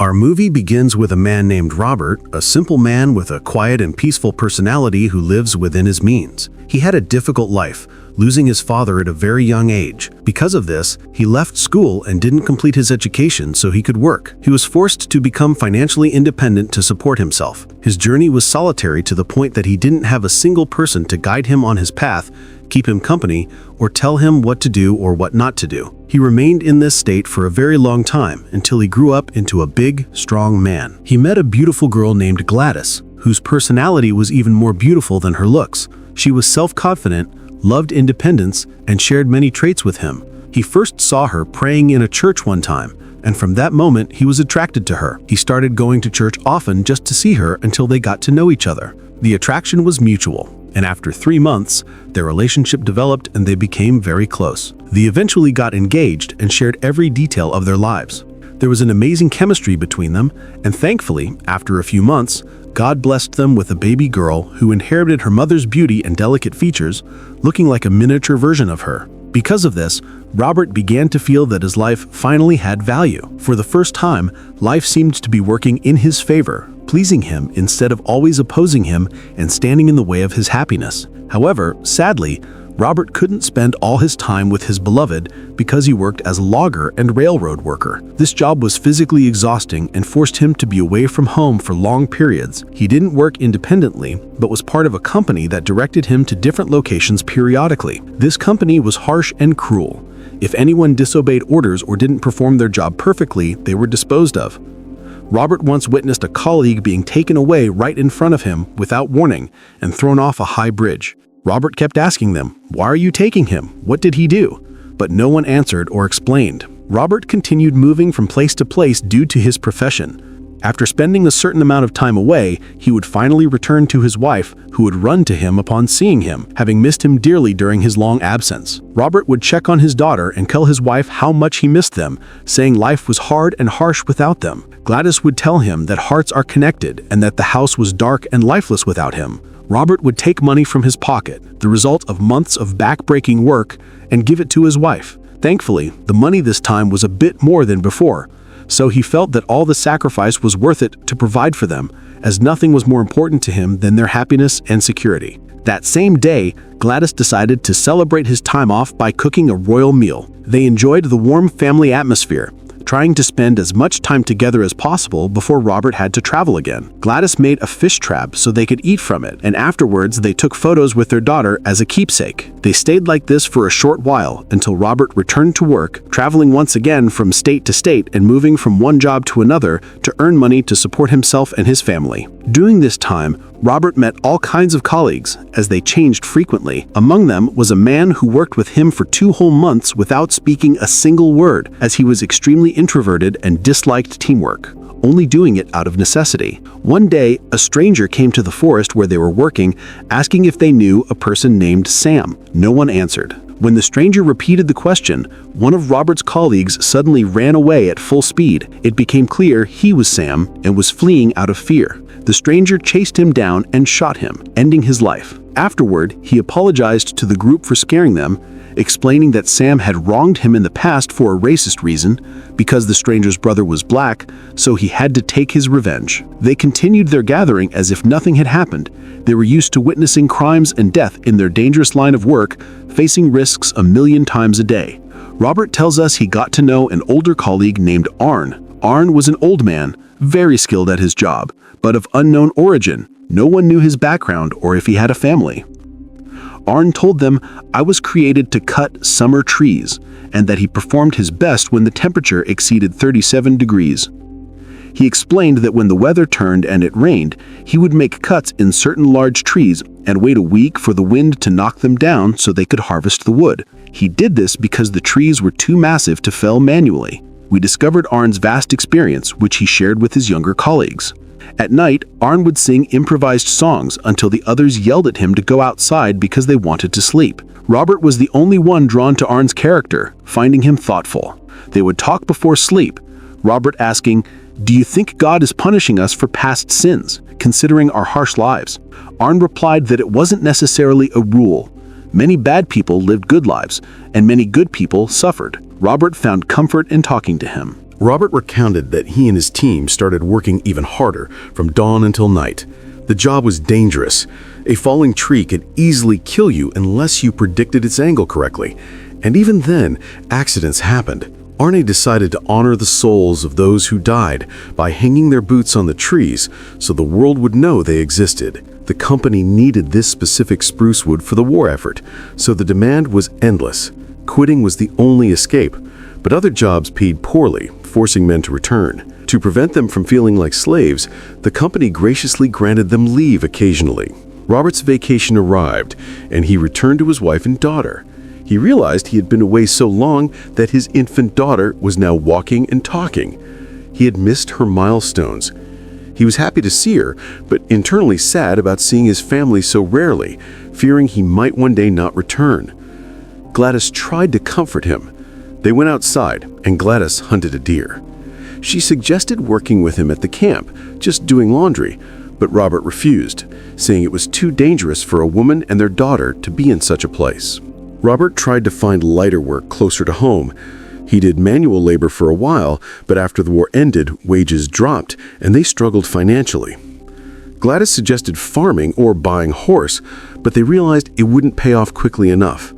Our movie begins with a man named Robert, a simple man with a quiet and peaceful personality who lives within his means. He had a difficult life, losing his father at a very young age. Because of this, he left school and didn't complete his education so he could work. He was forced to become financially independent to support himself. His journey was solitary to the point that he didn't have a single person to guide him on his path, keep him company, or tell him what to do or what not to do. He remained in this state for a very long time until he grew up into a big, strong man. He met a beautiful girl named Gladys, whose personality was even more beautiful than her looks. She was self-confident, loved independence, and shared many traits with him. He first saw her praying in a church one time, and from that moment he was attracted to her. He started going to church often just to see her until they got to know each other. The attraction was mutual, and after 3 months, their relationship developed and they became very close. They eventually got engaged and shared every detail of their lives. There was an amazing chemistry between them, and thankfully, after a few months, God blessed them with a baby girl who inherited her mother's beauty and delicate features, looking like a miniature version of her. Because of this, Robert began to feel that his life finally had value. For the first time, life seemed to be working in his favor, pleasing him instead of always opposing him and standing in the way of his happiness. However, sadly, Robert couldn't spend all his time with his beloved because he worked as a logger and railroad worker. This job was physically exhausting and forced him to be away from home for long periods. He didn't work independently, but was part of a company that directed him to different locations periodically. This company was harsh and cruel. If anyone disobeyed orders or didn't perform their job perfectly, they were disposed of. Robert once witnessed a colleague being taken away right in front of him without warning and thrown off a high bridge. Robert kept asking them, "Why are you taking him? What did he do?" But no one answered or explained. Robert continued moving from place to place due to his profession. After spending a certain amount of time away, he would finally return to his wife, who would run to him upon seeing him, having missed him dearly during his long absence. Robert would check on his daughter and tell his wife how much he missed them, saying life was hard and harsh without them. Gladys would tell him that hearts are connected and that the house was dark and lifeless without him. Robert would take money from his pocket, the result of months of back-breaking work, and give it to his wife. Thankfully, the money this time was a bit more than before, so he felt that all the sacrifice was worth it to provide for them, as nothing was more important to him than their happiness and security. That same day, Gladys decided to celebrate his time off by cooking a royal meal. They enjoyed the warm family atmosphere, trying to spend as much time together as possible before Robert had to travel again. Gladys made a fish trap so they could eat from it, and afterwards they took photos with their daughter as a keepsake. They stayed like this for a short while until Robert returned to work, traveling once again from state to state and moving from one job to another to earn money to support himself and his family. During this time, Robert met all kinds of colleagues, as they changed frequently. Among them was a man who worked with him for 2 whole months without speaking a single word, as he was extremely introverted and disliked teamwork, only doing it out of necessity. One day, a stranger came to the forest where they were working, asking if they knew a person named Sam. No one answered. When the stranger repeated the question, one of Robert's colleagues suddenly ran away at full speed. It became clear he was Sam and was fleeing out of fear. The stranger chased him down and shot him, ending his life. Afterward, he apologized to the group for scaring them, explaining that Sam had wronged him in the past for a racist reason, because the stranger's brother was black, so he had to take his revenge. They continued their gathering as if nothing had happened. They were used to witnessing crimes and death in their dangerous line of work, facing risks 1,000,000 times a day. Robert tells us he got to know an older colleague named Arn. Arn was an old man, very skilled at his job, but of unknown origin. No one knew his background or if he had a family. Arn told them, "I was created to cut summer trees," and that he performed his best when the temperature exceeded 37 degrees. He explained that when the weather turned and it rained, he would make cuts in certain large trees and wait a week for the wind to knock them down so they could harvest the wood. He did this because the trees were too massive to fell manually. We discovered Arn's vast experience, which he shared with his younger colleagues. At night, Arn would sing improvised songs until the others yelled at him to go outside because they wanted to sleep. Robert was the only one drawn to Arn's character, finding him thoughtful. They would talk before sleep, Robert asking, "Do you think God is punishing us for past sins, considering our harsh lives?" Arn replied that it wasn't necessarily a rule. Many bad people lived good lives, and many good people suffered. Robert found comfort in talking to him. Robert recounted that he and his team started working even harder from dawn until night. The job was dangerous. A falling tree could easily kill you unless you predicted its angle correctly. And even then, accidents happened. Arne decided to honor the souls of those who died by hanging their boots on the trees so the world would know they existed. The company needed this specific spruce wood for the war effort, so the demand was endless. Quitting was the only escape, but other jobs paid poorly, forcing men to return. To prevent them from feeling like slaves, the company graciously granted them leave occasionally. Robert's vacation arrived, and he returned to his wife and daughter. He realized he had been away so long that his infant daughter was now walking and talking. He had missed her milestones. He was happy to see her, but internally sad about seeing his family so rarely, fearing he might one day not return. Gladys tried to comfort him. They went outside, and Gladys hunted a deer. She suggested working with him at the camp, just doing laundry, but Robert refused, saying it was too dangerous for a woman and their daughter to be in such a place. Robert tried to find lighter work closer to home. He did manual labor for a while, but after the war ended, wages dropped, and they struggled financially. Gladys suggested farming or buying horse, but they realized it wouldn't pay off quickly enough.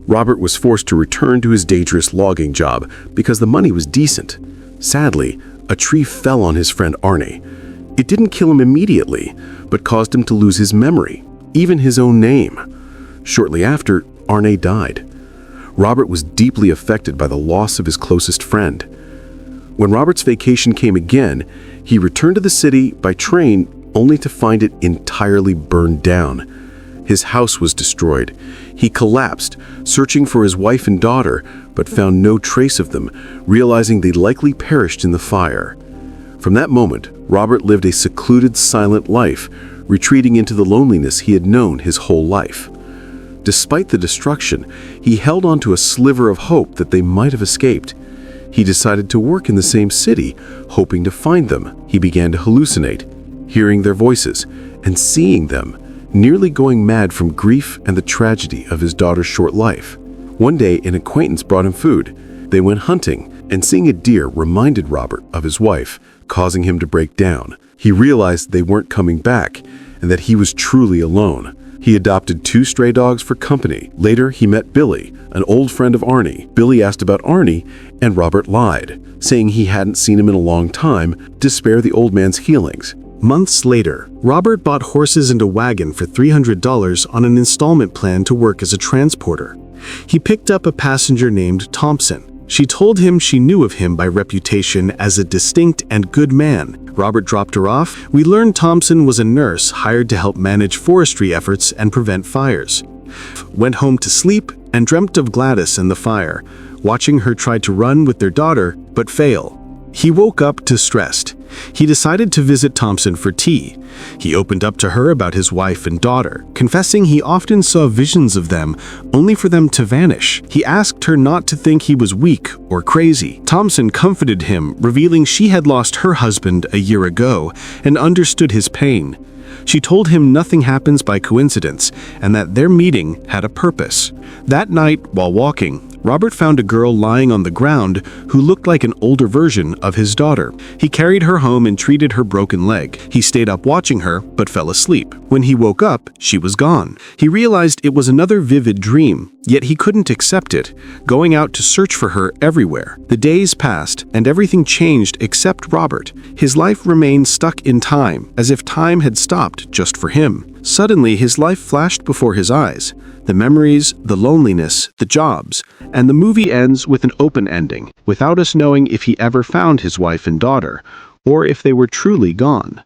Robert was forced to return to his dangerous logging job because the money was decent. Sadly, a tree fell on his friend Arne. It didn't kill him immediately, but caused him to lose his memory, even his own name. Shortly after, Arne died. Robert was deeply affected by the loss of his closest friend. When Robert's vacation came again, he returned to the city by train only to find it entirely burned down. His house was destroyed. He collapsed, searching for his wife and daughter, but found no trace of them, realizing they likely perished in the fire. From that moment, Robert lived a secluded, silent life, retreating into the loneliness he had known his whole life. Despite the destruction, he held on to a sliver of hope that they might have escaped. He decided to work in the same city, hoping to find them. He began to hallucinate, hearing their voices and seeing them, nearly going mad from grief and the tragedy of his daughter's short life. One day, an acquaintance brought him food. They went hunting, and seeing a deer reminded Robert of his wife, causing him to break down. He realized they weren't coming back, and that he was truly alone. He adopted 2 stray dogs for company. Later, he met Billy, an old friend of Arne. Billy asked about Arne, and Robert lied, saying he hadn't seen him in a long time, to spare the old man's healings. Months later, Robert bought horses and a wagon for $300 on an installment plan to work as a transporter. He picked up a passenger named Thompson. She told him she knew of him by reputation as a distinct and good man. Robert dropped her off. We learned Thompson was a nurse hired to help manage forestry efforts and prevent fires. Went home to sleep and dreamt of Gladys and the fire, watching her try to run with their daughter but fail. He woke up distressed. He decided to visit Thompson for tea. He opened up to her about his wife and daughter, confessing he often saw visions of them, only for them to vanish. He asked her not to think he was weak or crazy. Thompson comforted him, revealing she had lost her husband a year ago and understood his pain. She told him nothing happens by coincidence and that their meeting had a purpose. That night, while walking, Robert found a girl lying on the ground who looked like an older version of his daughter. He carried her home and treated her broken leg. He stayed up watching her, but fell asleep. When he woke up, she was gone. He realized it was another vivid dream, yet he couldn't accept it, going out to search for her everywhere. The days passed, and everything changed except Robert. His life remained stuck in time, as if time had stopped just for him. Suddenly, his life flashed before his eyes. The memories, the loneliness, the jobs, and the movie ends with an open ending, without us knowing if he ever found his wife and daughter, or if they were truly gone.